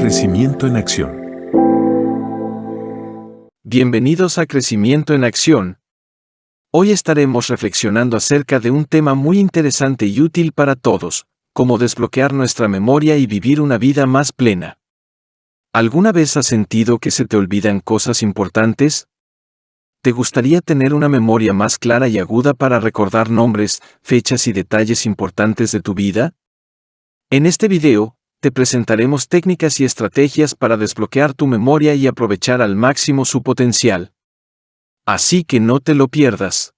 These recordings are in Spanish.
Crecimiento en Acción. Bienvenidos a Crecimiento en Acción. Hoy estaremos reflexionando acerca de un tema muy interesante y útil para todos, cómo desbloquear nuestra memoria y vivir una vida más plena. ¿Alguna vez has sentido que se te olvidan cosas importantes? ¿Te gustaría tener una memoria más clara y aguda para recordar nombres, fechas y detalles importantes de tu vida? En este video, te presentaremos técnicas y estrategias para desbloquear tu memoria y aprovechar al máximo su potencial. Así que no te lo pierdas.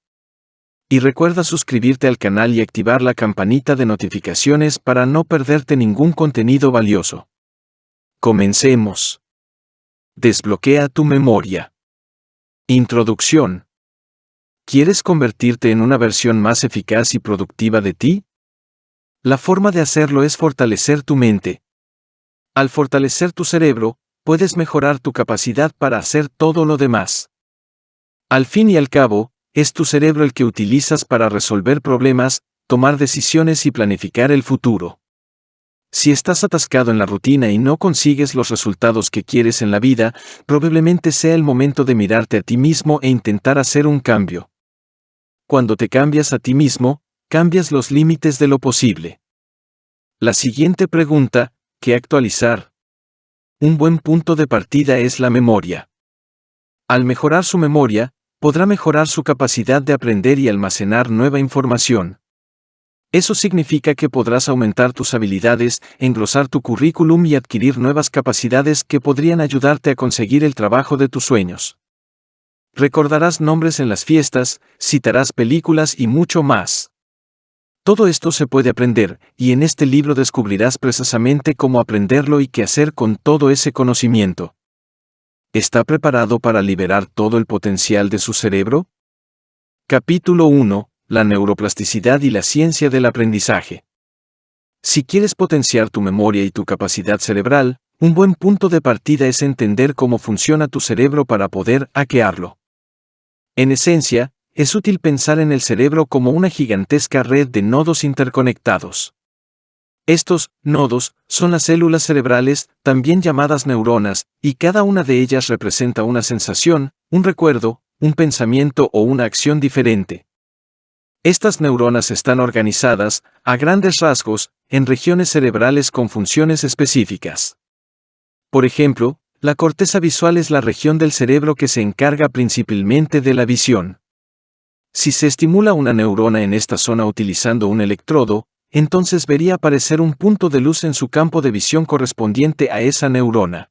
Y recuerda suscribirte al canal y activar la campanita de notificaciones para no perderte ningún contenido valioso. Comencemos. Desbloquea tu memoria. Introducción. ¿Quieres convertirte en una versión más eficaz y productiva de ti? La forma de hacerlo es fortalecer tu mente. Al fortalecer tu cerebro, puedes mejorar tu capacidad para hacer todo lo demás. Al fin y al cabo, es tu cerebro el que utilizas para resolver problemas, tomar decisiones y planificar el futuro. Si estás atascado en la rutina y no consigues los resultados que quieres en la vida, probablemente sea el momento de mirarte a ti mismo e intentar hacer un cambio. Cuando te cambias a ti mismo, cambias los límites de lo posible. La siguiente pregunta, ¿qué actualizar? Un buen punto de partida es la memoria. Al mejorar su memoria, podrá mejorar su capacidad de aprender y almacenar nueva información. Eso significa que podrás aumentar tus habilidades, engrosar tu currículum y adquirir nuevas capacidades que podrían ayudarte a conseguir el trabajo de tus sueños. Recordarás nombres en las fiestas, citarás películas y mucho más. Todo esto se puede aprender, y en este libro descubrirás precisamente cómo aprenderlo y qué hacer con todo ese conocimiento. ¿Está preparado para liberar todo el potencial de su cerebro? Capítulo 1. La neuroplasticidad y la ciencia del aprendizaje. Si quieres potenciar tu memoria y tu capacidad cerebral, un buen punto de partida es entender cómo funciona tu cerebro para poder hackearlo. En esencia, es útil pensar en el cerebro como una gigantesca red de nodos interconectados. Estos nodos son las células cerebrales, también llamadas neuronas, y cada una de ellas representa una sensación, un recuerdo, un pensamiento o una acción diferente. Estas neuronas están organizadas, a grandes rasgos, en regiones cerebrales con funciones específicas. Por ejemplo, la corteza visual es la región del cerebro que se encarga principalmente de la visión. Si se estimula una neurona en esta zona utilizando un electrodo, entonces vería aparecer un punto de luz en su campo de visión correspondiente a esa neurona.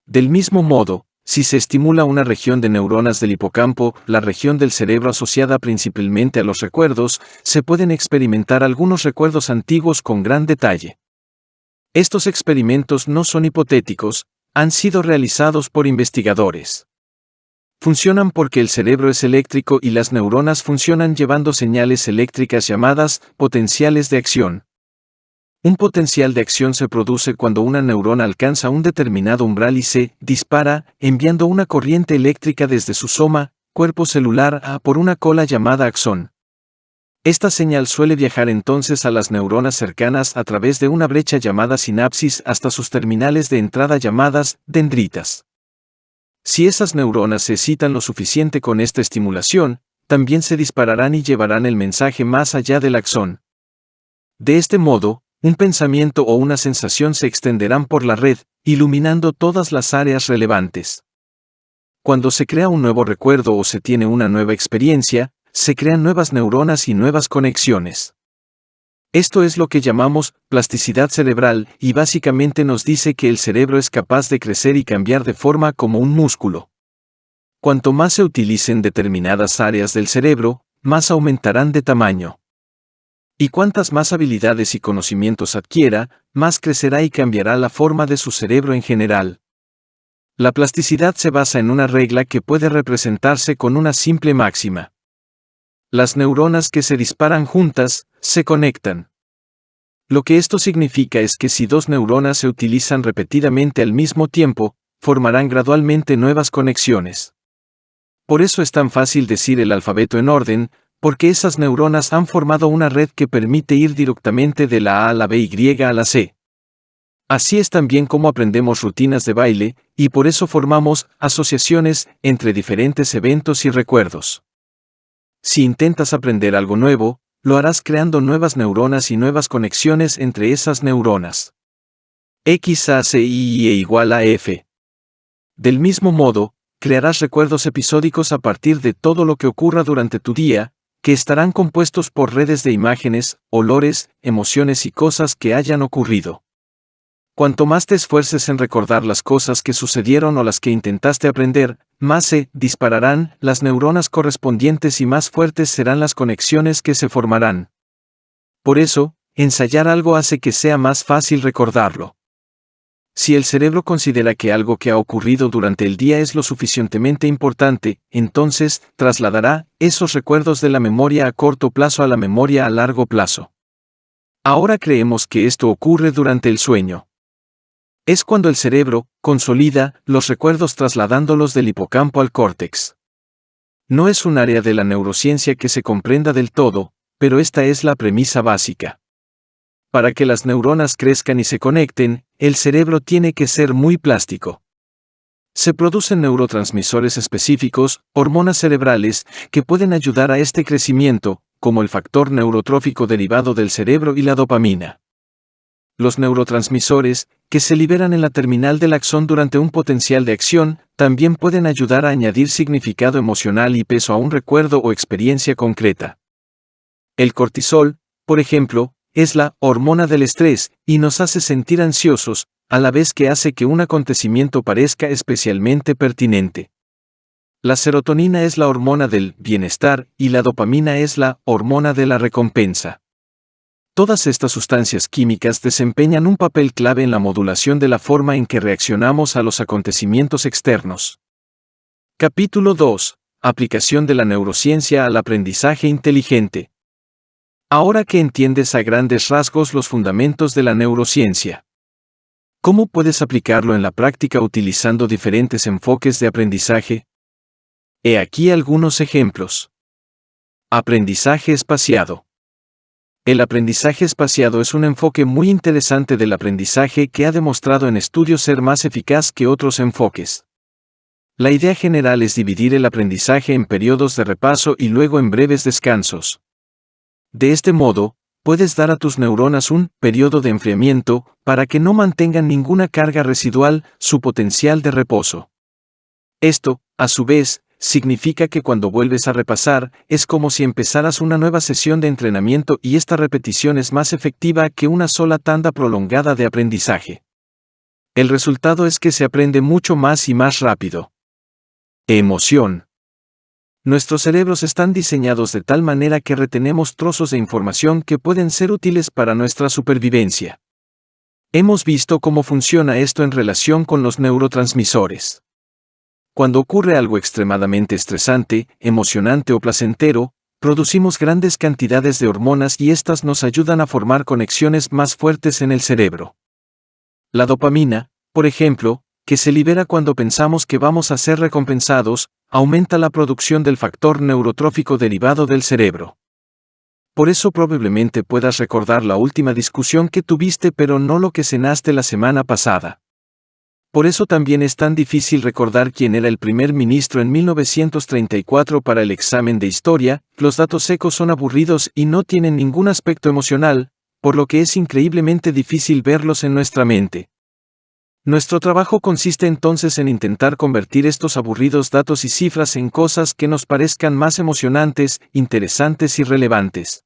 Del mismo modo, si se estimula una región de neuronas del hipocampo, la región del cerebro asociada principalmente a los recuerdos, se pueden experimentar algunos recuerdos antiguos con gran detalle. Estos experimentos no son hipotéticos, han sido realizados por investigadores. Funcionan porque el cerebro es eléctrico y las neuronas funcionan llevando señales eléctricas llamadas potenciales de acción. Un potencial de acción se produce cuando una neurona alcanza un determinado umbral y se dispara, enviando una corriente eléctrica desde su soma, cuerpo celular, a por una cola llamada axón. Esta señal suele viajar entonces a las neuronas cercanas a través de una brecha llamada sinapsis hasta sus terminales de entrada llamadas dendritas. Si esas neuronas se excitan lo suficiente con esta estimulación, también se dispararán y llevarán el mensaje más allá del axón. De este modo, un pensamiento o una sensación se extenderán por la red, iluminando todas las áreas relevantes. Cuando se crea un nuevo recuerdo o se tiene una nueva experiencia, se crean nuevas neuronas y nuevas conexiones. Esto es lo que llamamos plasticidad cerebral y básicamente nos dice que el cerebro es capaz de crecer y cambiar de forma como un músculo. Cuanto más se utilicen determinadas áreas del cerebro, más aumentarán de tamaño. Y cuantas más habilidades y conocimientos adquiera, más crecerá y cambiará la forma de su cerebro en general. La plasticidad se basa en una regla que puede representarse con una simple máxima. Las neuronas que se disparan juntas, se conectan. Lo que esto significa es que si dos neuronas se utilizan repetidamente al mismo tiempo, formarán gradualmente nuevas conexiones. Por eso es tan fácil decir el alfabeto en orden, porque esas neuronas han formado una red que permite ir directamente de la A a la B y a la C. Así es también como aprendemos rutinas de baile, y por eso formamos asociaciones entre diferentes eventos y recuerdos. Si intentas aprender algo nuevo, lo harás creando nuevas neuronas y nuevas conexiones entre esas neuronas. X hace Y igual a F. Del mismo modo, crearás recuerdos episódicos a partir de todo lo que ocurra durante tu día, que estarán compuestos por redes de imágenes, olores, emociones y cosas que hayan ocurrido. Cuanto más te esfuerces en recordar las cosas que sucedieron o las que intentaste aprender, más se dispararán las neuronas correspondientes y más fuertes serán las conexiones que se formarán. Por eso, ensayar algo hace que sea más fácil recordarlo. Si el cerebro considera que algo que ha ocurrido durante el día es lo suficientemente importante, entonces trasladará esos recuerdos de la memoria a corto plazo a la memoria a largo plazo. Ahora creemos que esto ocurre durante el sueño. Es cuando el cerebro consolida los recuerdos trasladándolos del hipocampo al córtex. No es un área de la neurociencia que se comprenda del todo, pero esta es la premisa básica. Para que las neuronas crezcan y se conecten, el cerebro tiene que ser muy plástico. Se producen neurotransmisores específicos, hormonas cerebrales, que pueden ayudar a este crecimiento, como el factor neurotrófico derivado del cerebro y la dopamina. Los neurotransmisores, que se liberan en la terminal del axón durante un potencial de acción, también pueden ayudar a añadir significado emocional y peso a un recuerdo o experiencia concreta. El cortisol, por ejemplo, es la hormona del estrés, y nos hace sentir ansiosos, a la vez que hace que un acontecimiento parezca especialmente pertinente. La serotonina es la hormona del bienestar, y la dopamina es la hormona de la recompensa. Todas estas sustancias químicas desempeñan un papel clave en la modulación de la forma en que reaccionamos a los acontecimientos externos. Capítulo 2. Aplicación de la neurociencia al aprendizaje inteligente. Ahora que entiendes a grandes rasgos los fundamentos de la neurociencia, ¿cómo puedes aplicarlo en la práctica utilizando diferentes enfoques de aprendizaje? He aquí algunos ejemplos. Aprendizaje espaciado. El aprendizaje espaciado es un enfoque muy interesante del aprendizaje que ha demostrado en estudios ser más eficaz que otros enfoques. La idea general es dividir el aprendizaje en periodos de repaso y luego en breves descansos. De este modo, puedes dar a tus neuronas un periodo de enfriamiento para que no mantengan ninguna carga residual su potencial de reposo. Esto, a su vez, significa que cuando vuelves a repasar, es como si empezaras una nueva sesión de entrenamiento y esta repetición es más efectiva que una sola tanda prolongada de aprendizaje. El resultado es que se aprende mucho más y más rápido. Emoción. Nuestros cerebros están diseñados de tal manera que retenemos trozos de información que pueden ser útiles para nuestra supervivencia. Hemos visto cómo funciona esto en relación con los neurotransmisores. Cuando ocurre algo extremadamente estresante, emocionante o placentero, producimos grandes cantidades de hormonas y estas nos ayudan a formar conexiones más fuertes en el cerebro. La dopamina, por ejemplo, que se libera cuando pensamos que vamos a ser recompensados, aumenta la producción del factor neurotrófico derivado del cerebro. Por eso probablemente puedas recordar la última discusión que tuviste pero no lo que cenaste la semana pasada. Por eso también es tan difícil recordar quién era el primer ministro en 1934 para el examen de historia, los datos secos son aburridos y no tienen ningún aspecto emocional, por lo que es increíblemente difícil verlos en nuestra mente. Nuestro trabajo consiste entonces en intentar convertir estos aburridos datos y cifras en cosas que nos parezcan más emocionantes, interesantes y relevantes.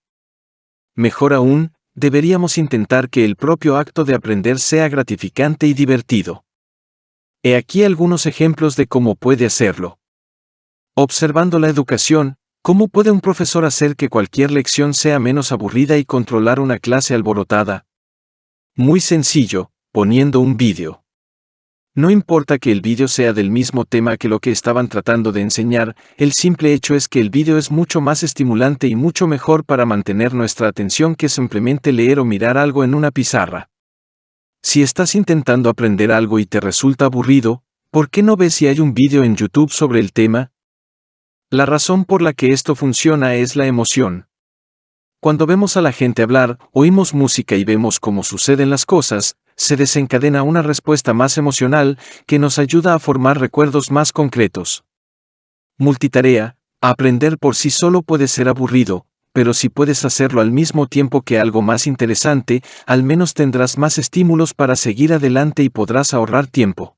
Mejor aún, deberíamos intentar que el propio acto de aprender sea gratificante y divertido. He aquí algunos ejemplos de cómo puede hacerlo. Observando la educación, ¿cómo puede un profesor hacer que cualquier lección sea menos aburrida y controlar una clase alborotada? Muy sencillo, poniendo un vídeo. No importa que el vídeo sea del mismo tema que lo que estaban tratando de enseñar, el simple hecho es que el vídeo es mucho más estimulante y mucho mejor para mantener nuestra atención que simplemente leer o mirar algo en una pizarra. Si estás intentando aprender algo y te resulta aburrido, ¿por qué no ves si hay un vídeo en YouTube sobre el tema? La razón por la que esto funciona es la emoción. Cuando vemos a la gente hablar, oímos música y vemos cómo suceden las cosas, se desencadena una respuesta más emocional que nos ayuda a formar recuerdos más concretos. Multitarea, aprender por sí solo puede ser aburrido, pero si puedes hacerlo al mismo tiempo que algo más interesante, al menos tendrás más estímulos para seguir adelante y podrás ahorrar tiempo.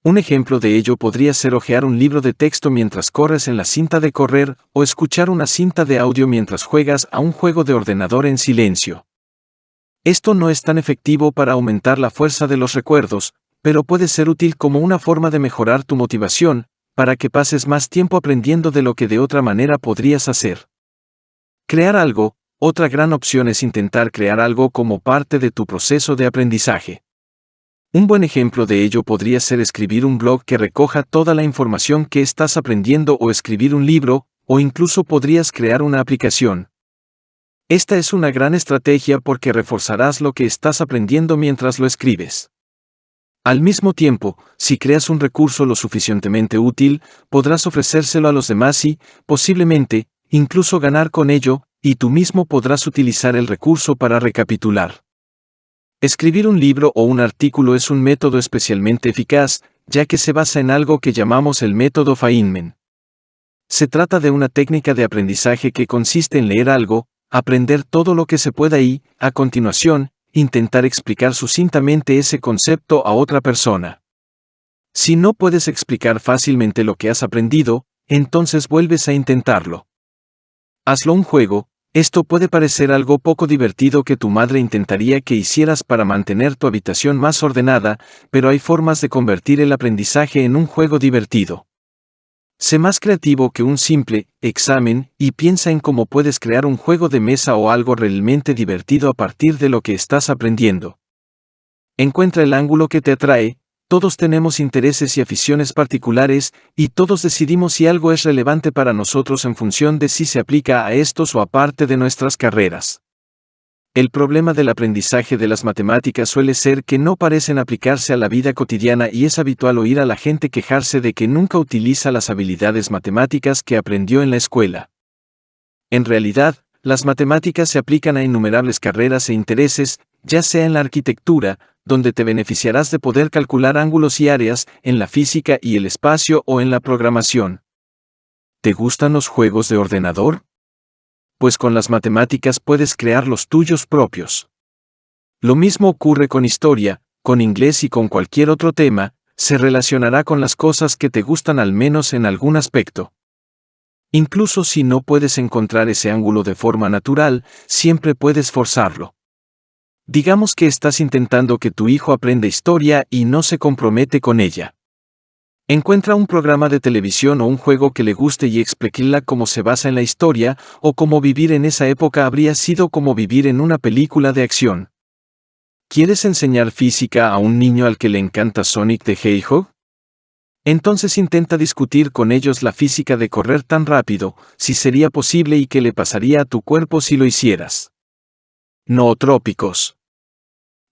Un ejemplo de ello podría ser hojear un libro de texto mientras corres en la cinta de correr, o escuchar una cinta de audio mientras juegas a un juego de ordenador en silencio. Esto no es tan efectivo para aumentar la fuerza de los recuerdos, pero puede ser útil como una forma de mejorar tu motivación, para que pases más tiempo aprendiendo de lo que de otra manera podrías hacer. Crear algo. Otra gran opción es intentar crear algo como parte de tu proceso de aprendizaje. Un buen ejemplo de ello podría ser escribir un blog que recoja toda la información que estás aprendiendo, o escribir un libro, o incluso podrías crear una aplicación. Esta es una gran estrategia porque reforzarás lo que estás aprendiendo mientras lo escribes. Al mismo tiempo, si creas un recurso lo suficientemente útil, podrás ofrecérselo a los demás y, posiblemente, incluso ganar con ello, y tú mismo podrás utilizar el recurso para recapitular. Escribir un libro o un artículo es un método especialmente eficaz, ya que se basa en algo que llamamos el método Feynman. Se trata de una técnica de aprendizaje que consiste en leer algo, aprender todo lo que se pueda y, a continuación, intentar explicar sucintamente ese concepto a otra persona. Si no puedes explicar fácilmente lo que has aprendido, entonces vuelves a intentarlo. Hazlo un juego. Esto puede parecer algo poco divertido que tu madre intentaría que hicieras para mantener tu habitación más ordenada, pero hay formas de convertir el aprendizaje en un juego divertido. Sé más creativo que un simple examen y piensa en cómo puedes crear un juego de mesa o algo realmente divertido a partir de lo que estás aprendiendo. Encuentra el ángulo que te atrae. Todos tenemos intereses y aficiones particulares, y todos decidimos si algo es relevante para nosotros en función de si se aplica a estos o a parte de nuestras carreras. El problema del aprendizaje de las matemáticas suele ser que no parecen aplicarse a la vida cotidiana, y es habitual oír a la gente quejarse de que nunca utiliza las habilidades matemáticas que aprendió en la escuela. En realidad, las matemáticas se aplican a innumerables carreras e intereses, ya sea en la arquitectura, donde te beneficiarás de poder calcular ángulos y áreas, en la física y el espacio, o en la programación. ¿Te gustan los juegos de ordenador? Pues con las matemáticas puedes crear los tuyos propios. Lo mismo ocurre con historia, con inglés y con cualquier otro tema. Se relacionará con las cosas que te gustan al menos en algún aspecto. Incluso si no puedes encontrar ese ángulo de forma natural, siempre puedes forzarlo. Digamos que estás intentando que tu hijo aprenda historia y no se compromete con ella. Encuentra un programa de televisión o un juego que le guste y explíquele cómo se basa en la historia, o cómo vivir en esa época habría sido como vivir en una película de acción. ¿Quieres enseñar física a un niño al que le encanta Sonic the Hedgehog? Entonces intenta discutir con ellos la física de correr tan rápido, si sería posible y qué le pasaría a tu cuerpo si lo hicieras. Nootrópicos.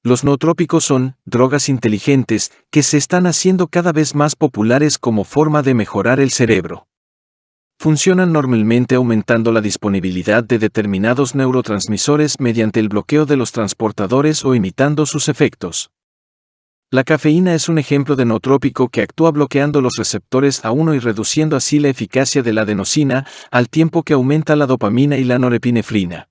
Los nootrópicos son drogas inteligentes que se están haciendo cada vez más populares como forma de mejorar el cerebro. Funcionan normalmente aumentando la disponibilidad de determinados neurotransmisores mediante el bloqueo de los transportadores o imitando sus efectos. La cafeína es un ejemplo de nootrópico que actúa bloqueando los receptores A1 y reduciendo así la eficacia de la adenosina, al tiempo que aumenta la dopamina y la norepinefrina.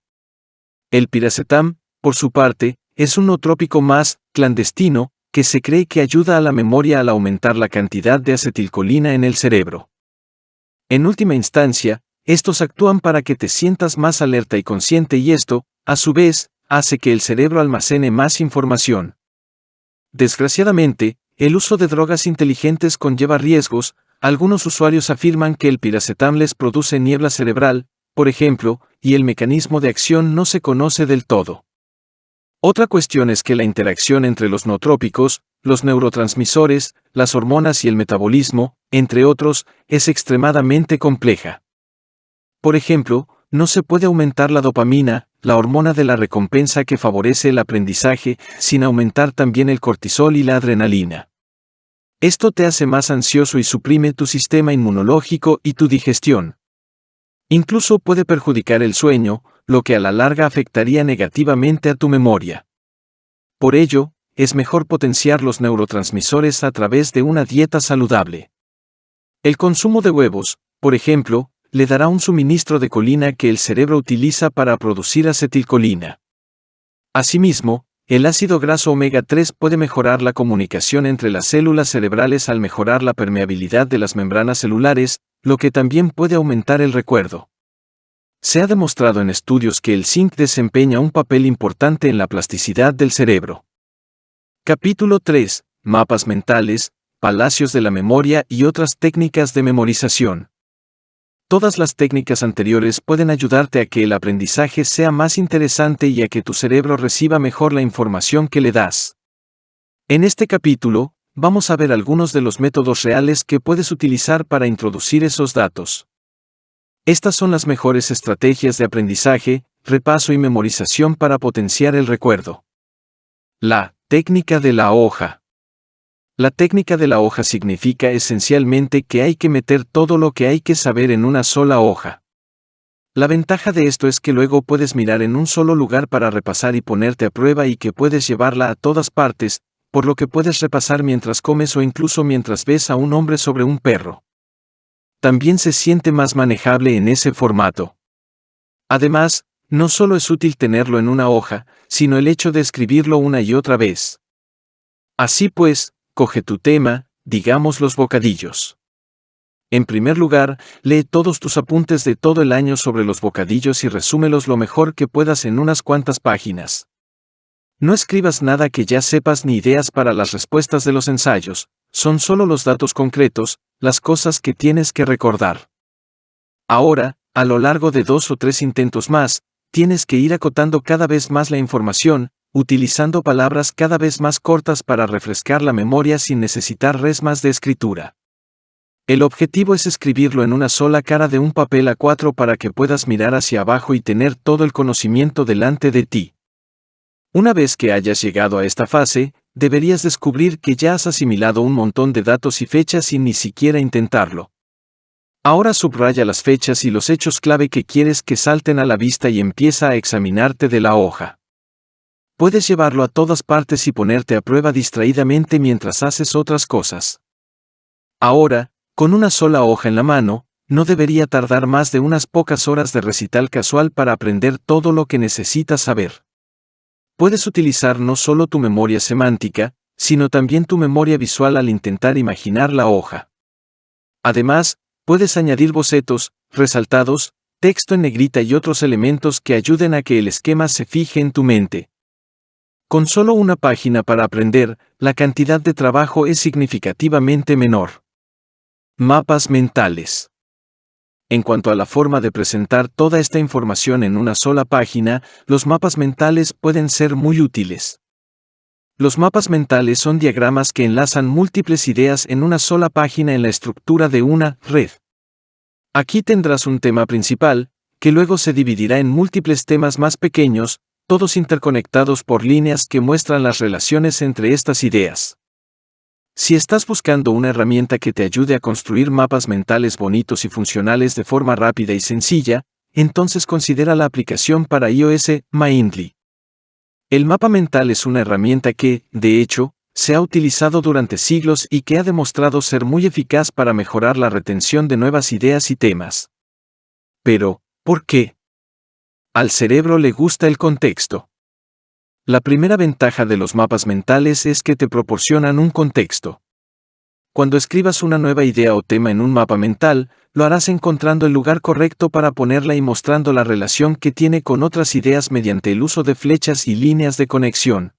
El piracetam, por su parte, es un nootrópico más clandestino, que se cree que ayuda a la memoria al aumentar la cantidad de acetilcolina en el cerebro. En última instancia, estos actúan para que te sientas más alerta y consciente, y esto, a su vez, hace que el cerebro almacene más información. Desgraciadamente, el uso de drogas inteligentes conlleva riesgos. Algunos usuarios afirman que el piracetam les produce niebla cerebral, por ejemplo, y el mecanismo de acción no se conoce del todo. Otra cuestión es que la interacción entre los nootrópicos, los neurotransmisores, las hormonas y el metabolismo, entre otros, es extremadamente compleja. Por ejemplo, no se puede aumentar la dopamina, la hormona de la recompensa que favorece el aprendizaje, sin aumentar también el cortisol y la adrenalina. Esto te hace más ansioso y suprime tu sistema inmunológico y tu digestión. Incluso puede perjudicar el sueño, lo que a la larga afectaría negativamente a tu memoria. Por ello, es mejor potenciar los neurotransmisores a través de una dieta saludable. El consumo de huevos, por ejemplo, le dará un suministro de colina que el cerebro utiliza para producir acetilcolina. Asimismo, el ácido graso omega 3 puede mejorar la comunicación entre las células cerebrales al mejorar la permeabilidad de las membranas celulares, lo que también puede aumentar el recuerdo. Se ha demostrado en estudios que el zinc desempeña un papel importante en la plasticidad del cerebro. Capítulo 3. Mapas mentales, palacios de la memoria y otras técnicas de memorización. Todas las técnicas anteriores pueden ayudarte a que el aprendizaje sea más interesante y a que tu cerebro reciba mejor la información que le das. En este capítulo, vamos a ver algunos de los métodos reales que puedes utilizar para introducir esos datos. Estas son las mejores estrategias de aprendizaje, repaso y memorización para potenciar el recuerdo. La técnica de la hoja. La técnica de la hoja significa esencialmente que hay que meter todo lo que hay que saber en una sola hoja. La ventaja de esto es que luego puedes mirar en un solo lugar para repasar y ponerte a prueba y que puedes llevarla a todas partes, por lo que puedes repasar mientras comes o incluso mientras ves a un hombre sobre un perro. También se siente más manejable en ese formato. Además, no solo es útil tenerlo en una hoja, sino el hecho de escribirlo una y otra vez. Así pues, coge tu tema, digamos los bocadillos. En primer lugar, lee todos tus apuntes de todo el año sobre los bocadillos y resúmelos lo mejor que puedas en unas cuantas páginas. No escribas nada que ya sepas ni ideas para las respuestas de los ensayos, son solo los datos concretos, las cosas que tienes que recordar. Ahora, a lo largo de 2 o 3 intentos más, tienes que ir acotando cada vez más la información, utilizando palabras cada vez más cortas para refrescar la memoria sin necesitar resmas de escritura. El objetivo es escribirlo en una sola cara de un papel A4 para que puedas mirar hacia abajo y tener todo el conocimiento delante de ti. Una vez que hayas llegado a esta fase, deberías descubrir que ya has asimilado un montón de datos y fechas sin ni siquiera intentarlo. Ahora subraya las fechas y los hechos clave que quieres que salten a la vista y empieza a examinarte de la hoja. Puedes llevarlo a todas partes y ponerte a prueba distraídamente mientras haces otras cosas. Ahora, con una sola hoja en la mano, no debería tardar más de unas pocas horas de recital casual para aprender todo lo que necesitas saber. Puedes utilizar no solo tu memoria semántica, sino también tu memoria visual al intentar imaginar la hoja. Además, puedes añadir bocetos, resaltados, texto en negrita y otros elementos que ayuden a que el esquema se fije en tu mente. Con solo una página para aprender, la cantidad de trabajo es significativamente menor. Mapas mentales. En cuanto a la forma de presentar toda esta información en una sola página, los mapas mentales pueden ser muy útiles. Los mapas mentales son diagramas que enlazan múltiples ideas en una sola página en la estructura de una red. Aquí tendrás un tema principal, que luego se dividirá en múltiples temas más pequeños, todos interconectados por líneas que muestran las relaciones entre estas ideas. Si estás buscando una herramienta que te ayude a construir mapas mentales bonitos y funcionales de forma rápida y sencilla, entonces considera la aplicación para iOS, Mindly. El mapa mental es una herramienta que, de hecho, se ha utilizado durante siglos y que ha demostrado ser muy eficaz para mejorar la retención de nuevas ideas y temas. Pero, ¿por qué? Al cerebro le gusta el contexto. La primera ventaja de los mapas mentales es que te proporcionan un contexto. Cuando escribas una nueva idea o tema en un mapa mental, lo harás encontrando el lugar correcto para ponerla y mostrando la relación que tiene con otras ideas mediante el uso de flechas y líneas de conexión.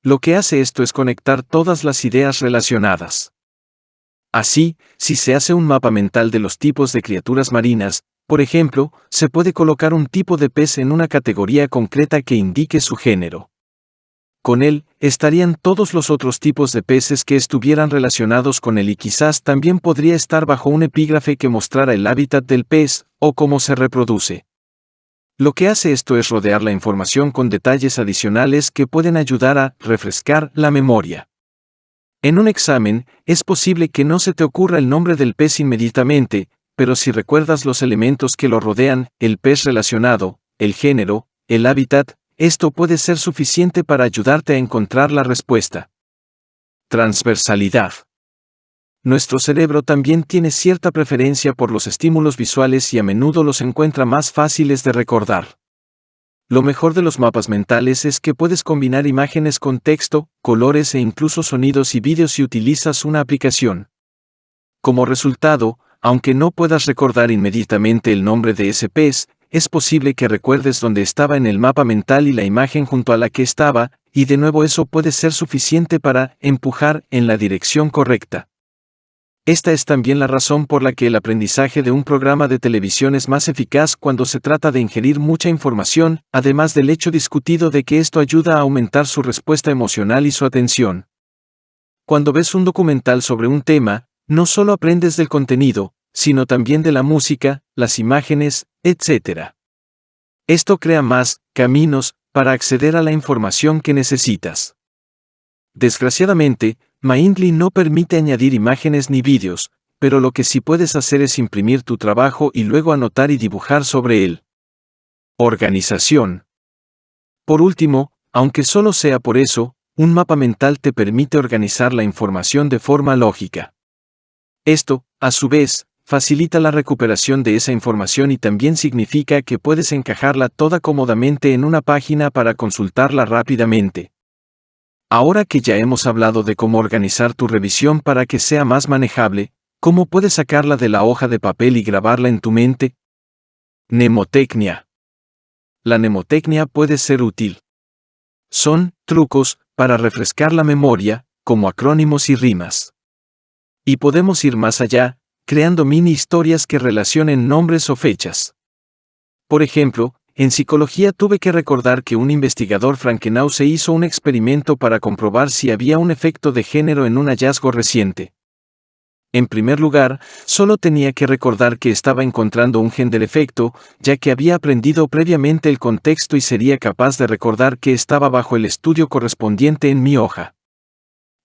Lo que hace esto es conectar todas las ideas relacionadas. Así, si se hace un mapa mental de los tipos de criaturas marinas, por ejemplo, se puede colocar un tipo de pez en una categoría concreta que indique su género. Con él, estarían todos los otros tipos de peces que estuvieran relacionados con él y quizás también podría estar bajo un epígrafe que mostrara el hábitat del pez, o cómo se reproduce. Lo que hace esto es rodear la información con detalles adicionales que pueden ayudar a refrescar la memoria. En un examen, es posible que no se te ocurra el nombre del pez inmediatamente, pero si recuerdas los elementos que lo rodean, el pez relacionado, el género, el hábitat, esto puede ser suficiente para ayudarte a encontrar la respuesta. Transversalidad. Nuestro cerebro también tiene cierta preferencia por los estímulos visuales y a menudo los encuentra más fáciles de recordar. Lo mejor de los mapas mentales es que puedes combinar imágenes con texto, colores e incluso sonidos y vídeos si utilizas una aplicación. Como resultado, aunque no puedas recordar inmediatamente el nombre de ese pez, es posible que recuerdes dónde estaba en el mapa mental y la imagen junto a la que estaba, y de nuevo eso puede ser suficiente para empujar en la dirección correcta. Esta es también la razón por la que el aprendizaje de un programa de televisión es más eficaz cuando se trata de ingerir mucha información, además del hecho discutido de que esto ayuda a aumentar su respuesta emocional y su atención. Cuando ves un documental sobre un tema, no solo aprendes del contenido, sino también de la música, las imágenes, etc. Esto crea más caminos para acceder a la información que necesitas. Desgraciadamente, Mindly no permite añadir imágenes ni vídeos, pero lo que sí puedes hacer es imprimir tu trabajo y luego anotar y dibujar sobre él. Organización. Por último, aunque solo sea por eso, un mapa mental te permite organizar la información de forma lógica. Esto, a su vez, facilita la recuperación de esa información y también significa que puedes encajarla toda cómodamente en una página para consultarla rápidamente. Ahora que ya hemos hablado de cómo organizar tu revisión para que sea más manejable, ¿cómo puedes sacarla de la hoja de papel y grabarla en tu mente? Mnemotecnia. La mnemotecnia puede ser útil. Son trucos para refrescar la memoria, como acrónimos y rimas. Y podemos ir más allá, creando mini historias que relacionen nombres o fechas. Por ejemplo, en psicología tuve que recordar que un investigador Frankenhauser hizo un experimento para comprobar si había un efecto de género en un hallazgo reciente. En primer lugar, solo tenía que recordar que estaba encontrando un gen del efecto, ya que había aprendido previamente el contexto y sería capaz de recordar que estaba bajo el estudio correspondiente en mi hoja.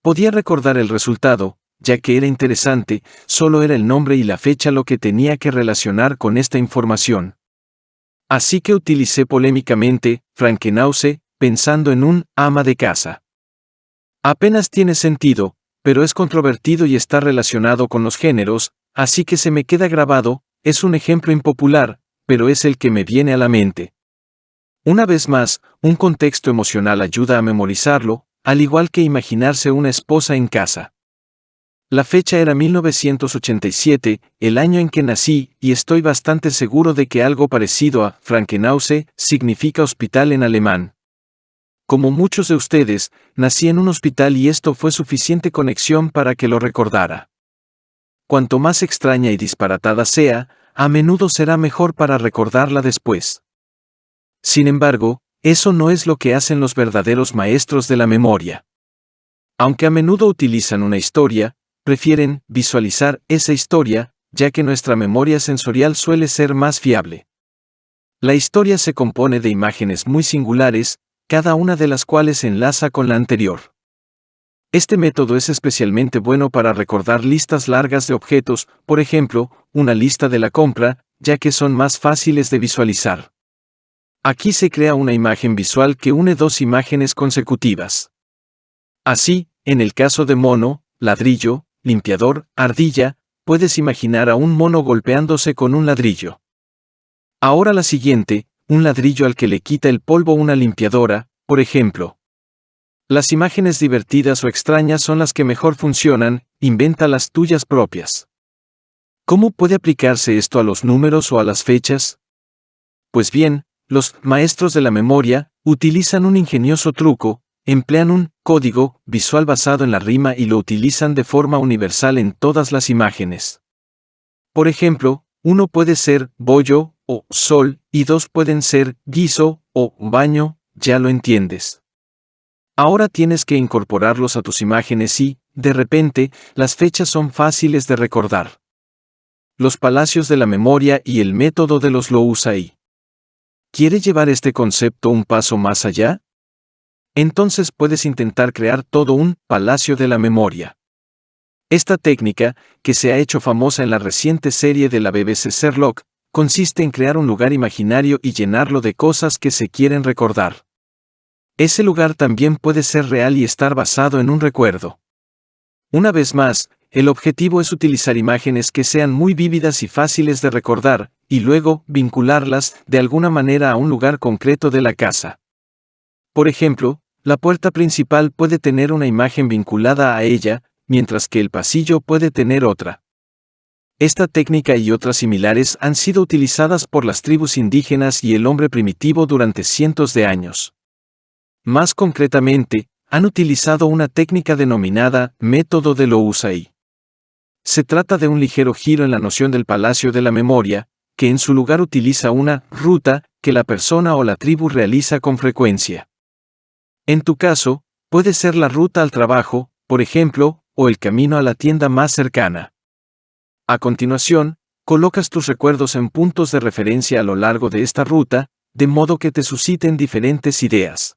Podía recordar el resultado, ya que era interesante, solo era el nombre y la fecha lo que tenía que relacionar con esta información. Así que utilicé polémicamente Frankenhauser, pensando en un ama de casa. Apenas tiene sentido, pero es controvertido y está relacionado con los géneros, así que se me queda grabado, es un ejemplo impopular, pero es el que me viene a la mente. Una vez más, un contexto emocional ayuda a memorizarlo, al igual que imaginarse una esposa en casa. La fecha era 1987, el año en que nací, y estoy bastante seguro de que algo parecido a Frankenhauser significa hospital en alemán. Como muchos de ustedes, nací en un hospital y esto fue suficiente conexión para que lo recordara. Cuanto más extraña y disparatada sea, a menudo será mejor para recordarla después. Sin embargo, eso no es lo que hacen los verdaderos maestros de la memoria. Aunque a menudo utilizan una historia, prefieren visualizar esa historia, ya que nuestra memoria sensorial suele ser más fiable. La historia se compone de imágenes muy singulares, cada una de las cuales se enlaza con la anterior. Este método es especialmente bueno para recordar listas largas de objetos, por ejemplo, una lista de la compra, ya que son más fáciles de visualizar. Aquí se crea una imagen visual que une dos imágenes consecutivas. Así, en el caso de mono, ladrillo, limpiador, ardilla, puedes imaginar a un mono golpeándose con un ladrillo. Ahora la siguiente, un ladrillo al que le quita el polvo una limpiadora, por ejemplo. Las imágenes divertidas o extrañas son las que mejor funcionan, inventa las tuyas propias. ¿Cómo puede aplicarse esto a los números o a las fechas? Pues bien, los maestros de la memoria utilizan un ingenioso truco. Emplean un código visual basado en la rima y lo utilizan de forma universal en todas las imágenes. Por ejemplo, 1 puede ser bollo o sol y 2 pueden ser guiso o baño, ya lo entiendes. Ahora tienes que incorporarlos a tus imágenes y, de repente, las fechas son fáciles de recordar. Los palacios de la memoria y el método de los Lousai. ¿Quiere llevar este concepto un paso más allá? Entonces puedes intentar crear todo un palacio de la memoria. Esta técnica, que se ha hecho famosa en la reciente serie de la BBC Sherlock, consiste en crear un lugar imaginario y llenarlo de cosas que se quieren recordar. Ese lugar también puede ser real y estar basado en un recuerdo. Una vez más, el objetivo es utilizar imágenes que sean muy vívidas y fáciles de recordar, y luego vincularlas de alguna manera a un lugar concreto de la casa. Por ejemplo, la puerta principal puede tener una imagen vinculada a ella, mientras que el pasillo puede tener otra. Esta técnica y otras similares han sido utilizadas por las tribus indígenas y el hombre primitivo durante cientos de años. Más concretamente, han utilizado una técnica denominada método de Lousai. Se trata de un ligero giro en la noción del palacio de la memoria, que en su lugar utiliza una ruta que la persona o la tribu realiza con frecuencia. En tu caso, puede ser la ruta al trabajo, por ejemplo, o el camino a la tienda más cercana. A continuación, colocas tus recuerdos en puntos de referencia a lo largo de esta ruta, de modo que te susciten diferentes ideas.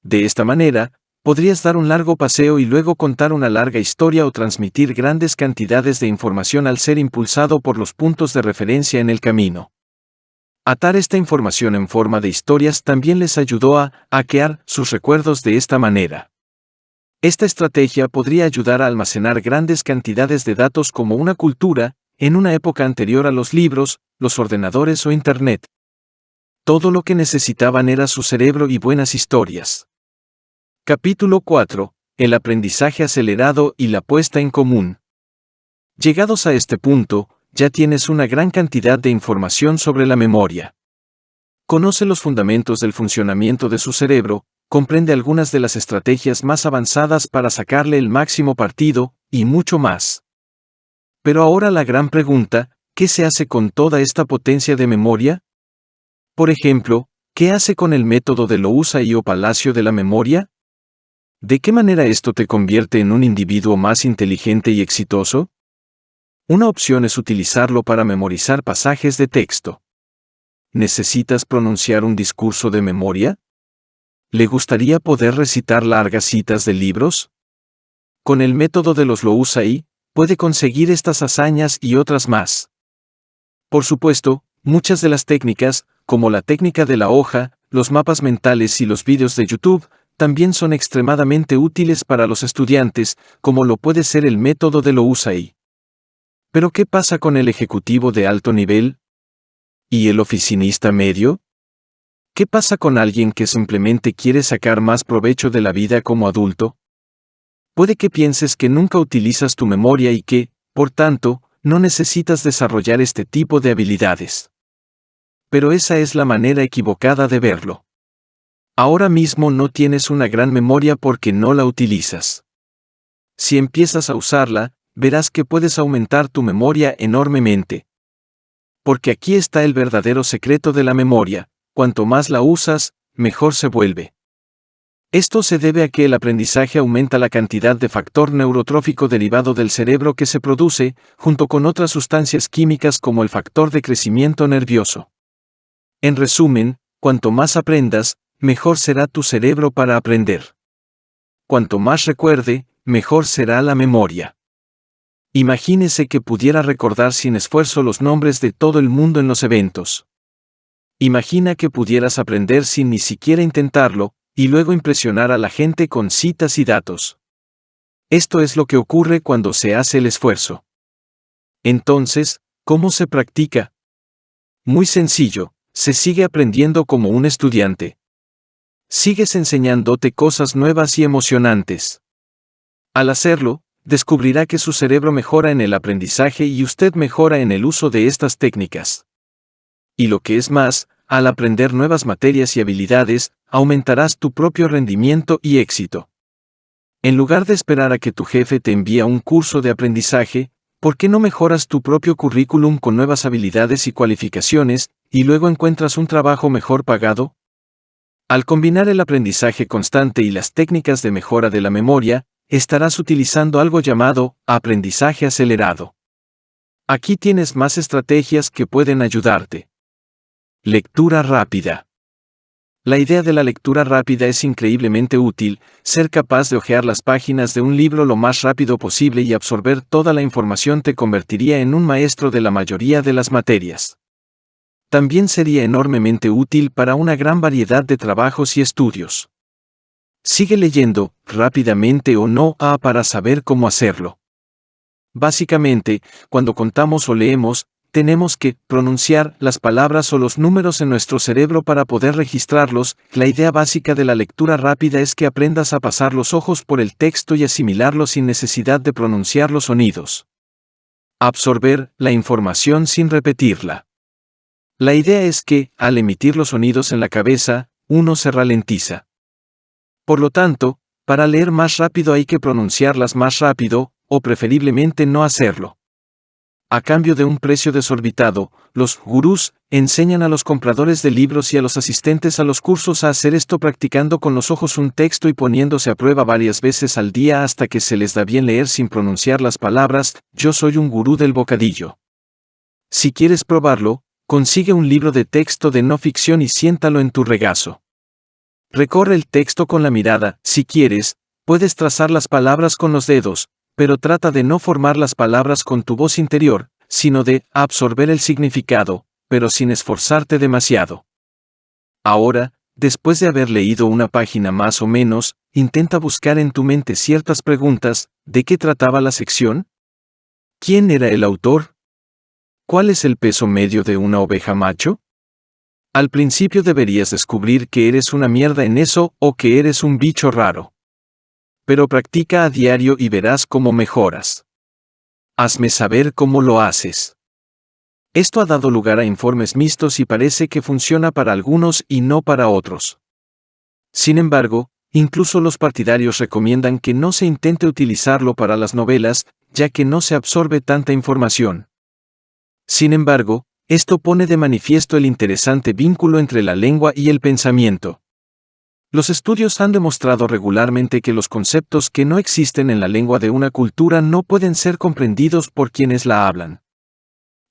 De esta manera, podrías dar un largo paseo y luego contar una larga historia o transmitir grandes cantidades de información al ser impulsado por los puntos de referencia en el camino. Atar esta información en forma de historias también les ayudó a hackear sus recuerdos de esta manera. Esta estrategia podría ayudar a almacenar grandes cantidades de datos como una cultura, en una época anterior a los libros, los ordenadores o Internet. Todo lo que necesitaban era su cerebro y buenas historias. Capítulo 4. El aprendizaje acelerado y la puesta en común. Llegados a este punto, ya tienes una gran cantidad de información sobre la memoria. Conoce los fundamentos del funcionamiento de su cerebro, comprende algunas de las estrategias más avanzadas para sacarle el máximo partido, y mucho más. Pero ahora la gran pregunta, ¿qué se hace con toda esta potencia de memoria? Por ejemplo, ¿qué hace con el método de Lousai o palacio de la memoria? ¿De qué manera esto te convierte en un individuo más inteligente y exitoso? Una opción es utilizarlo para memorizar pasajes de texto. ¿Necesitas pronunciar un discurso de memoria? ¿Le gustaría poder recitar largas citas de libros? Con el método de los Lousai, puede conseguir estas hazañas y otras más. Por supuesto, muchas de las técnicas, como la técnica de la hoja, los mapas mentales y los vídeos de YouTube, también son extremadamente útiles para los estudiantes, como lo puede ser el método de Lousai. Pero ¿qué pasa con el ejecutivo de alto nivel? ¿Y el oficinista medio? ¿Qué pasa con alguien que simplemente quiere sacar más provecho de la vida como adulto? Puede que pienses que nunca utilizas tu memoria y que, por tanto, no necesitas desarrollar este tipo de habilidades. Pero esa es la manera equivocada de verlo. Ahora mismo no tienes una gran memoria porque no la utilizas. Si empiezas a usarla, verás que puedes aumentar tu memoria enormemente. Porque aquí está el verdadero secreto de la memoria: cuanto más la usas, mejor se vuelve. Esto se debe a que el aprendizaje aumenta la cantidad de factor neurotrófico derivado del cerebro que se produce, junto con otras sustancias químicas como el factor de crecimiento nervioso. En resumen, cuanto más aprendas, mejor será tu cerebro para aprender. Cuanto más recuerde, mejor será la memoria. Imagínese que pudiera recordar sin esfuerzo los nombres de todo el mundo en los eventos. Imagina que pudieras aprender sin ni siquiera intentarlo, y luego impresionar a la gente con citas y datos. Esto es lo que ocurre cuando se hace el esfuerzo. Entonces, ¿cómo se practica? Muy sencillo, se sigue aprendiendo como un estudiante. Sigues enseñándote cosas nuevas y emocionantes. Al hacerlo, descubrirá que su cerebro mejora en el aprendizaje y usted mejora en el uso de estas técnicas. Y lo que es más, al aprender nuevas materias y habilidades, aumentarás tu propio rendimiento y éxito. En lugar de esperar a que tu jefe te envíe un curso de aprendizaje, ¿por qué no mejoras tu propio currículum con nuevas habilidades y cualificaciones, y luego encuentras un trabajo mejor pagado? Al combinar el aprendizaje constante y las técnicas de mejora de la memoria, estarás utilizando algo llamado aprendizaje acelerado. Aquí tienes más estrategias que pueden ayudarte. Lectura rápida. La idea de la lectura rápida es increíblemente útil. Ser capaz de hojear las páginas de un libro lo más rápido posible y absorber toda la información te convertiría en un maestro de la mayoría de las materias. También sería enormemente útil para una gran variedad de trabajos y estudios. Sigue leyendo, rápidamente o no, para saber cómo hacerlo. Básicamente, cuando contamos o leemos, tenemos que pronunciar las palabras o los números en nuestro cerebro para poder registrarlos. La idea básica de la lectura rápida es que aprendas a pasar los ojos por el texto y asimilarlo sin necesidad de pronunciar los sonidos. Absorber la información sin repetirla. La idea es que, al emitir los sonidos en la cabeza, uno se ralentiza. Por lo tanto, para leer más rápido hay que pronunciarlas más rápido, o preferiblemente no hacerlo. A cambio de un precio desorbitado, los gurús enseñan a los compradores de libros y a los asistentes a los cursos a hacer esto practicando con los ojos un texto y poniéndose a prueba varias veces al día hasta que se les da bien leer sin pronunciar las palabras. Yo soy un gurú del bocadillo. Si quieres probarlo, consigue un libro de texto de no ficción y siéntalo en tu regazo. Recorre el texto con la mirada. Si quieres, puedes trazar las palabras con los dedos, pero trata de no formar las palabras con tu voz interior, sino de absorber el significado, pero sin esforzarte demasiado. Ahora, después de haber leído una página más o menos, intenta buscar en tu mente ciertas preguntas. ¿De qué trataba la sección? ¿Quién era el autor? ¿Cuál es el peso medio de una oveja macho? Al principio deberías descubrir que eres una mierda en eso o que eres un bicho raro. Pero practica a diario y verás cómo mejoras. Hazme saber cómo lo haces. Esto ha dado lugar a informes mixtos y parece que funciona para algunos y no para otros. Sin embargo, incluso los partidarios recomiendan que no se intente utilizarlo para las novelas, ya que no se absorbe tanta información. Sin embargo, esto pone de manifiesto el interesante vínculo entre la lengua y el pensamiento. Los estudios han demostrado regularmente que los conceptos que no existen en la lengua de una cultura no pueden ser comprendidos por quienes la hablan.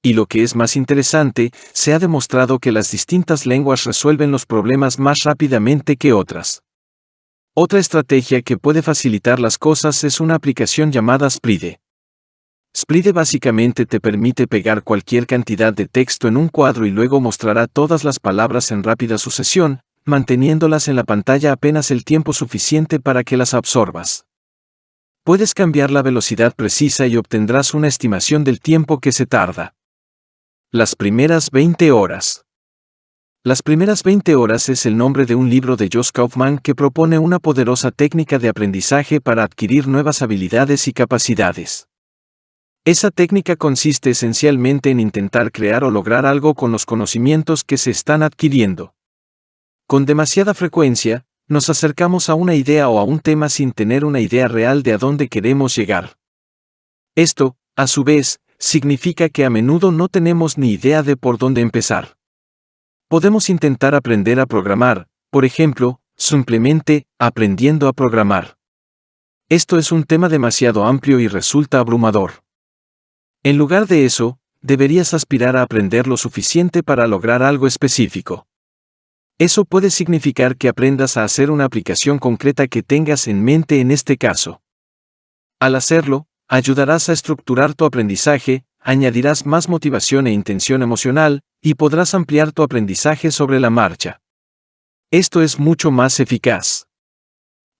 Y lo que es más interesante, se ha demostrado que las distintas lenguas resuelven los problemas más rápidamente que otras. Otra estrategia que puede facilitar las cosas es una aplicación llamada Splide. Splide básicamente te permite pegar cualquier cantidad de texto en un cuadro y luego mostrará todas las palabras en rápida sucesión, manteniéndolas en la pantalla apenas el tiempo suficiente para que las absorbas. Puedes cambiar la velocidad precisa y obtendrás una estimación del tiempo que se tarda. Las primeras 20 horas. Las primeras 20 horas es el nombre de un libro de Josh Kaufman que propone una poderosa técnica de aprendizaje para adquirir nuevas habilidades y capacidades. Esa técnica consiste esencialmente en intentar crear o lograr algo con los conocimientos que se están adquiriendo. Con demasiada frecuencia, nos acercamos a una idea o a un tema sin tener una idea real de a dónde queremos llegar. Esto, a su vez, significa que a menudo no tenemos ni idea de por dónde empezar. Podemos intentar aprender a programar, por ejemplo, simplemente aprendiendo a programar. Esto es un tema demasiado amplio y resulta abrumador. En lugar de eso, deberías aspirar a aprender lo suficiente para lograr algo específico. Eso puede significar que aprendas a hacer una aplicación concreta que tengas en mente en este caso. Al hacerlo, ayudarás a estructurar tu aprendizaje, añadirás más motivación e intención emocional, y podrás ampliar tu aprendizaje sobre la marcha. Esto es mucho más eficaz.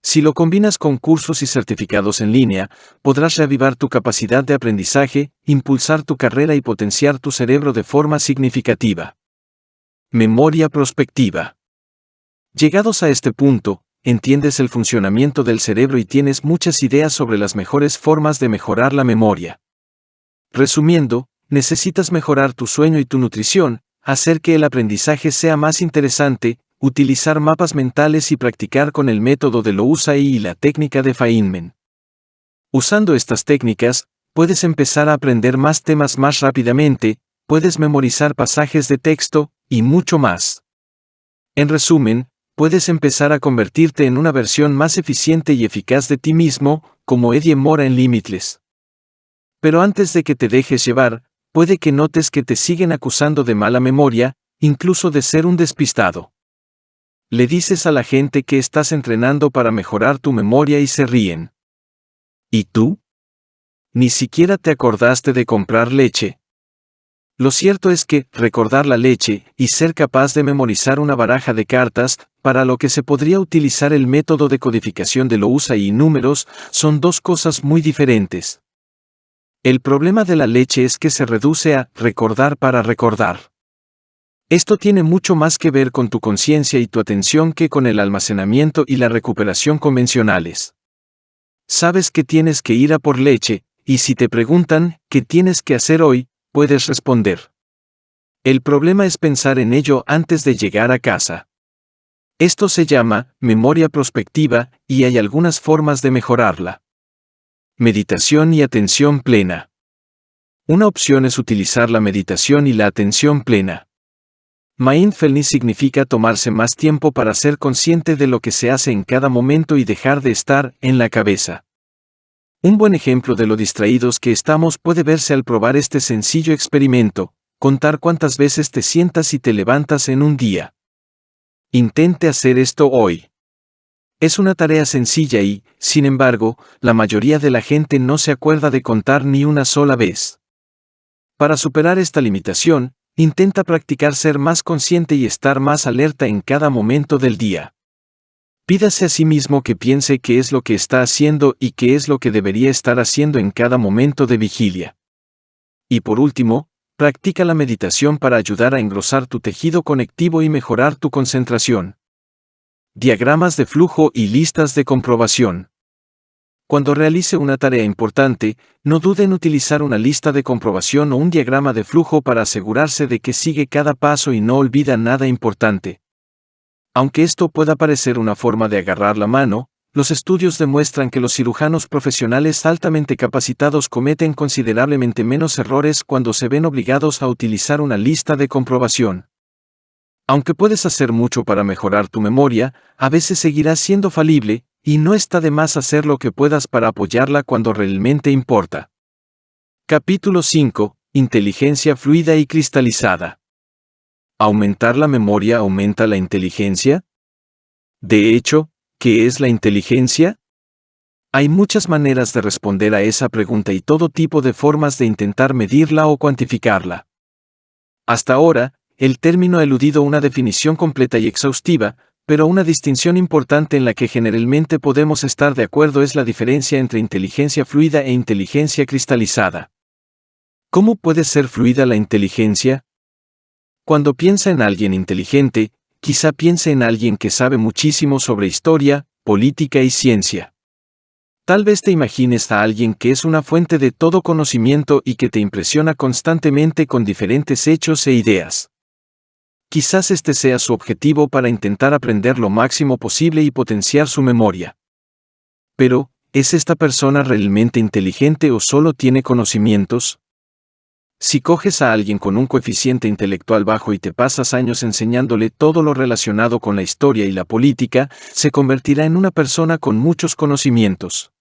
Si lo combinas con cursos y certificados en línea, podrás reavivar tu capacidad de aprendizaje, impulsar tu carrera y potenciar tu cerebro de forma significativa. Memoria prospectiva. Llegados a este punto, entiendes el funcionamiento del cerebro y tienes muchas ideas sobre las mejores formas de mejorar la memoria. Resumiendo, necesitas mejorar tu sueño y tu nutrición, hacer que el aprendizaje sea más interesante, utilizar mapas mentales y practicar con el método de Louisa y la técnica de Feynman. Usando estas técnicas, puedes empezar a aprender más temas más rápidamente, puedes memorizar pasajes de texto, y mucho más. En resumen, puedes empezar a convertirte en una versión más eficiente y eficaz de ti mismo, como Eddie Mora en Limitless. Pero antes de que te dejes llevar, puede que notes que te siguen acusando de mala memoria, incluso de ser un despistado. Le dices a la gente que estás entrenando para mejorar tu memoria y se ríen. ¿Y tú? ¿Ni siquiera te acordaste de comprar leche? Lo cierto es que, recordar la leche, y ser capaz de memorizar una baraja de cartas, para lo que se podría utilizar el método de codificación de Louisa y números, son dos cosas muy diferentes. El problema de la leche es que se reduce a recordar para recordar. Esto tiene mucho más que ver con tu conciencia y tu atención que con el almacenamiento y la recuperación convencionales. Sabes que tienes que ir a por leche, y si te preguntan, ¿qué tienes que hacer hoy?, puedes responder. El problema es pensar en ello antes de llegar a casa. Esto se llama memoria prospectiva, y hay algunas formas de mejorarla. Meditación y atención plena. Una opción es utilizar la meditación y la atención plena. Mindfulness significa tomarse más tiempo para ser consciente de lo que se hace en cada momento y dejar de estar en la cabeza. Un buen ejemplo de lo distraídos que estamos puede verse al probar este sencillo experimento: contar cuántas veces te sientas y te levantas en un día. Intente hacer esto hoy. Es una tarea sencilla y, sin embargo, la mayoría de la gente no se acuerda de contar ni una sola vez. Para superar esta limitación, intenta practicar ser más consciente y estar más alerta en cada momento del día. Pídase a sí mismo que piense qué es lo que está haciendo y qué es lo que debería estar haciendo en cada momento de vigilia. Y por último, practica la meditación para ayudar a engrosar tu tejido conectivo y mejorar tu concentración. Diagramas de flujo y listas de comprobación. Cuando realice una tarea importante, no dude en utilizar una lista de comprobación o un diagrama de flujo para asegurarse de que sigue cada paso y no olvida nada importante. Aunque esto pueda parecer una forma de agarrar la mano, los estudios demuestran que los cirujanos profesionales altamente capacitados cometen considerablemente menos errores cuando se ven obligados a utilizar una lista de comprobación. Aunque puedes hacer mucho para mejorar tu memoria, a veces seguirás siendo falible, y no está de más hacer lo que puedas para apoyarla cuando realmente importa. Capítulo 5. Inteligencia fluida y cristalizada. ¿Aumentar la memoria aumenta la inteligencia? De hecho, ¿qué es la inteligencia? Hay muchas maneras de responder a esa pregunta y todo tipo de formas de intentar medirla o cuantificarla. Hasta ahora, el término ha eludido una definición completa y exhaustiva, pero una distinción importante en la que generalmente podemos estar de acuerdo es la diferencia entre inteligencia fluida e inteligencia cristalizada. ¿Cómo puede ser fluida la inteligencia? Cuando piensa en alguien inteligente, quizá piense en alguien que sabe muchísimo sobre historia, política y ciencia. Tal vez te imagines a alguien que es una fuente de todo conocimiento y que te impresiona constantemente con diferentes hechos e ideas. Quizás este sea su objetivo para intentar aprender lo máximo posible y potenciar su memoria. Pero, ¿es esta persona realmente inteligente o solo tiene conocimientos? Si coges a alguien con un coeficiente intelectual bajo y te pasas años enseñándole todo lo relacionado con la historia y la política, se convertirá en una persona con muchos conocimientos.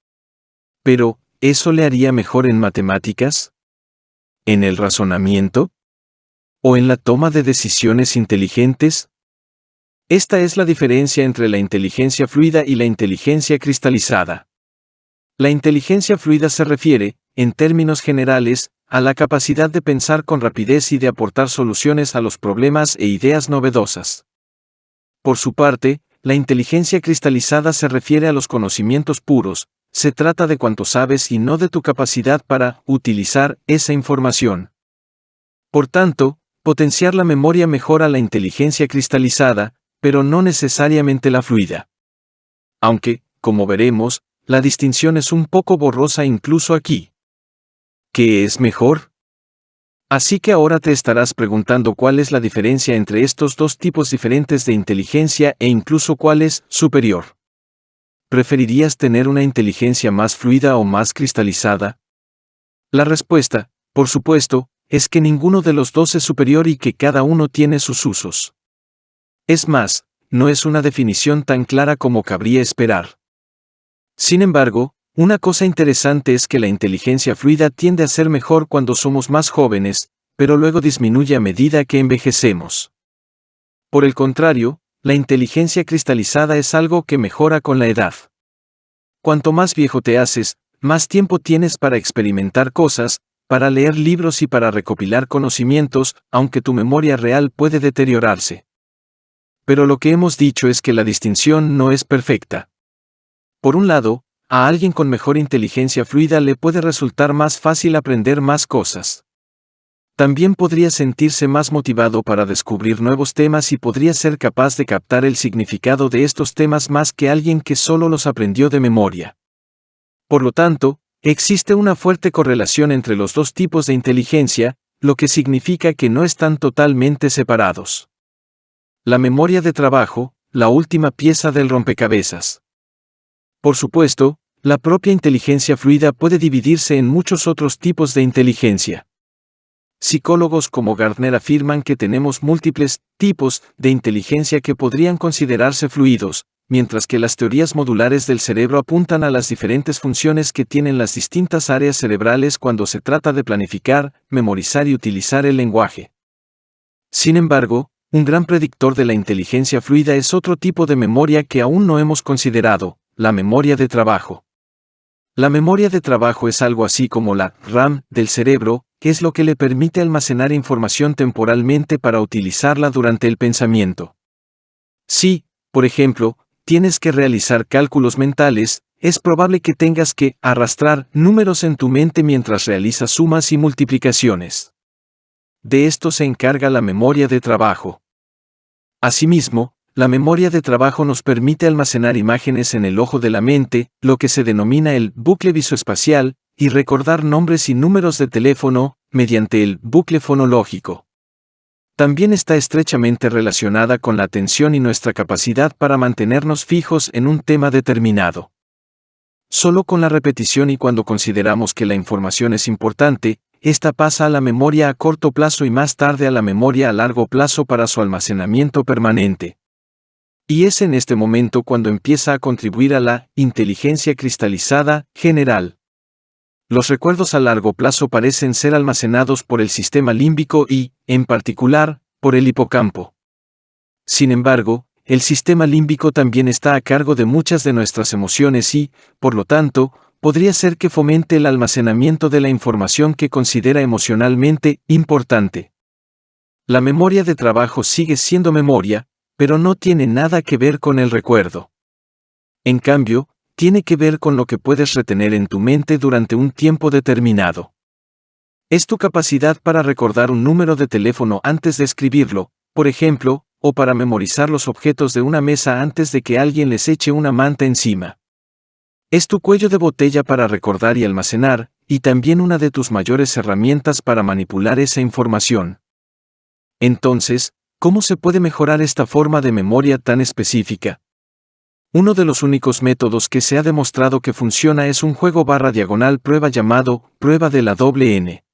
Pero, ¿eso le haría mejor en matemáticas? ¿En el razonamiento? ¿O en la toma de decisiones inteligentes? Esta es la diferencia entre la inteligencia fluida y la inteligencia cristalizada. La inteligencia fluida se refiere, en términos generales, a la capacidad de pensar con rapidez y de aportar soluciones a los problemas e ideas novedosas. Por su parte, la inteligencia cristalizada se refiere a los conocimientos puros, se trata de cuánto sabes y no de tu capacidad para utilizar esa información. Por tanto, potenciar la memoria mejora la inteligencia cristalizada, pero no necesariamente la fluida. Aunque, como veremos, la distinción es un poco borrosa incluso aquí. ¿Qué es mejor? Así que ahora te estarás preguntando cuál es la diferencia entre estos dos tipos diferentes de inteligencia e incluso cuál es superior. ¿Preferirías tener una inteligencia más fluida o más cristalizada? La respuesta, por supuesto, es que ninguno de los dos es superior y que cada uno tiene sus usos. Es más, no es una definición tan clara como cabría esperar. Sin embargo, una cosa interesante es que la inteligencia fluida tiende a ser mejor cuando somos más jóvenes, pero luego disminuye a medida que envejecemos. Por el contrario, la inteligencia cristalizada es algo que mejora con la edad. Cuanto más viejo te haces, más tiempo tienes para experimentar cosas, para leer libros y para recopilar conocimientos, aunque tu memoria real puede deteriorarse. Pero lo que hemos dicho es que la distinción no es perfecta. Por un lado, a alguien con mejor inteligencia fluida le puede resultar más fácil aprender más cosas. También podría sentirse más motivado para descubrir nuevos temas y podría ser capaz de captar el significado de estos temas más que alguien que solo los aprendió de memoria. Por lo tanto, existe una fuerte correlación entre los dos tipos de inteligencia, lo que significa que no están totalmente separados. La memoria de trabajo, la última pieza del rompecabezas. Por supuesto, la propia inteligencia fluida puede dividirse en muchos otros tipos de inteligencia. Psicólogos como Gardner afirman que tenemos múltiples tipos de inteligencia que podrían considerarse fluidos, mientras que las teorías modulares del cerebro apuntan a las diferentes funciones que tienen las distintas áreas cerebrales cuando se trata de planificar, memorizar y utilizar el lenguaje. Sin embargo, un gran predictor de la inteligencia fluida es otro tipo de memoria que aún no hemos considerado, la memoria de trabajo. La memoria de trabajo es algo así como la RAM del cerebro, que es lo que le permite almacenar información temporalmente para utilizarla durante el pensamiento. Si, por ejemplo, tienes que realizar cálculos mentales, es probable que tengas que arrastrar números en tu mente mientras realizas sumas y multiplicaciones. De esto se encarga la memoria de trabajo. Asimismo, la memoria de trabajo nos permite almacenar imágenes en el ojo de la mente, lo que se denomina el bucle visoespacial, y recordar nombres y números de teléfono, mediante el bucle fonológico. También está estrechamente relacionada con la atención y nuestra capacidad para mantenernos fijos en un tema determinado. Solo con la repetición y cuando consideramos que la información es importante, esta pasa a la memoria a corto plazo y más tarde a la memoria a largo plazo para su almacenamiento permanente. Y es en este momento cuando empieza a contribuir a la inteligencia cristalizada general. Los recuerdos a largo plazo parecen ser almacenados por el sistema límbico y, en particular, por el hipocampo. Sin embargo, el sistema límbico también está a cargo de muchas de nuestras emociones y, por lo tanto, podría ser que fomente el almacenamiento de la información que considera emocionalmente importante. La memoria de trabajo sigue siendo memoria, pero no tiene nada que ver con el recuerdo. En cambio, tiene que ver con lo que puedes retener en tu mente durante un tiempo determinado. Es tu capacidad para recordar un número de teléfono antes de escribirlo, por ejemplo, o para memorizar los objetos de una mesa antes de que alguien les eche una manta encima. Es tu cuello de botella para recordar y almacenar, y también una de tus mayores herramientas para manipular esa información. Entonces, ¿cómo se puede mejorar esta forma de memoria tan específica? Uno de los únicos métodos que se ha demostrado que funciona es un juego/prueba llamado prueba de la doble N.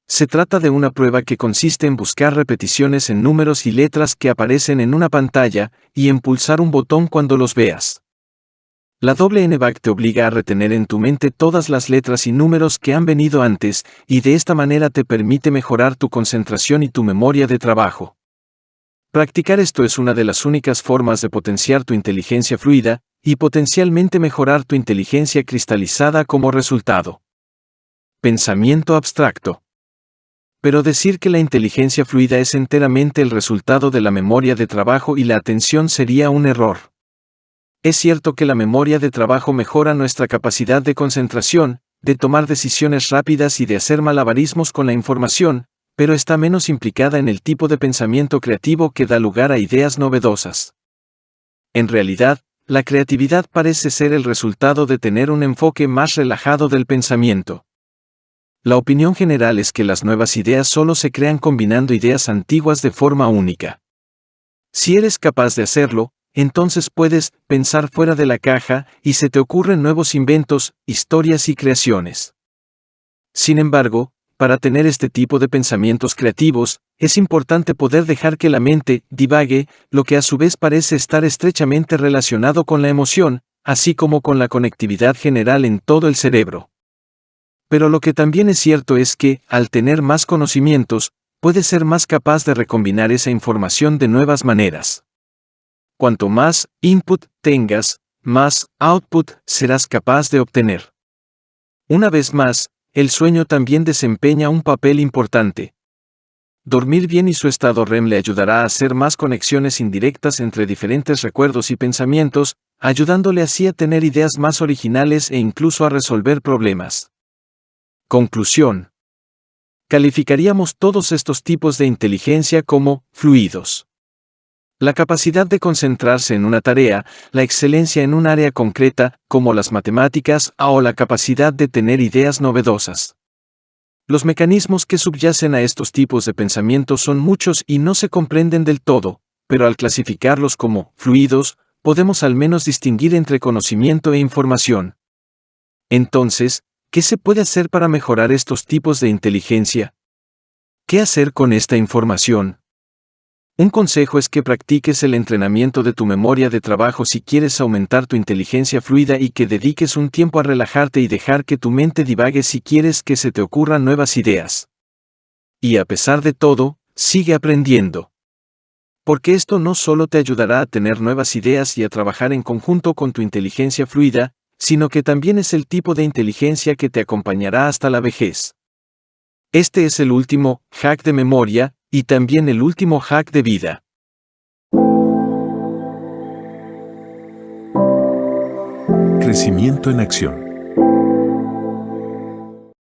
Se trata de una prueba que consiste en buscar repeticiones en números y letras que aparecen en una pantalla, y en pulsar un botón cuando los veas. La doble N-Back te obliga a retener en tu mente todas las letras y números que han venido antes, y de esta manera te permite mejorar tu concentración y tu memoria de trabajo. Practicar esto es una de las únicas formas de potenciar tu inteligencia fluida, y potencialmente mejorar tu inteligencia cristalizada como resultado. Pensamiento abstracto. Pero decir que la inteligencia fluida es enteramente el resultado de la memoria de trabajo y la atención sería un error. Es cierto que la memoria de trabajo mejora nuestra capacidad de concentración, de tomar decisiones rápidas y de hacer malabarismos con la información, pero está menos implicada en el tipo de pensamiento creativo que da lugar a ideas novedosas. En realidad, la creatividad parece ser el resultado de tener un enfoque más relajado del pensamiento. La opinión general es que las nuevas ideas solo se crean combinando ideas antiguas de forma única. Si eres capaz de hacerlo, entonces puedes pensar fuera de la caja y se te ocurren nuevos inventos, historias y creaciones. Sin embargo, para tener este tipo de pensamientos creativos, es importante poder dejar que la mente divague, lo que a su vez parece estar estrechamente relacionado con la emoción, así como con la conectividad general en todo el cerebro. Pero lo que también es cierto es que, al tener más conocimientos, puedes ser más capaz de recombinar esa información de nuevas maneras. Cuanto más input tengas, más output serás capaz de obtener. Una vez más, el sueño también desempeña un papel importante. Dormir bien y su estado REM le ayudará a hacer más conexiones indirectas entre diferentes recuerdos y pensamientos, ayudándole así a tener ideas más originales e incluso a resolver problemas. Conclusión. Calificaríamos todos estos tipos de inteligencia como fluidos. La capacidad de concentrarse en una tarea, la excelencia en un área concreta, como las matemáticas, o la capacidad de tener ideas novedosas. Los mecanismos que subyacen a estos tipos de pensamiento son muchos y no se comprenden del todo, pero al clasificarlos como fluidos, podemos al menos distinguir entre conocimiento e información. Entonces, ¿qué se puede hacer para mejorar estos tipos de inteligencia? ¿Qué hacer con esta información? Un consejo es que practiques el entrenamiento de tu memoria de trabajo si quieres aumentar tu inteligencia fluida y que dediques un tiempo a relajarte y dejar que tu mente divague si quieres que se te ocurran nuevas ideas. Y a pesar de todo, sigue aprendiendo. Porque esto no solo te ayudará a tener nuevas ideas y a trabajar en conjunto con tu inteligencia fluida, sino que también es el tipo de inteligencia que te acompañará hasta la vejez. Este es el último hack de memoria, y también el último hack de vida. Crecimiento en acción.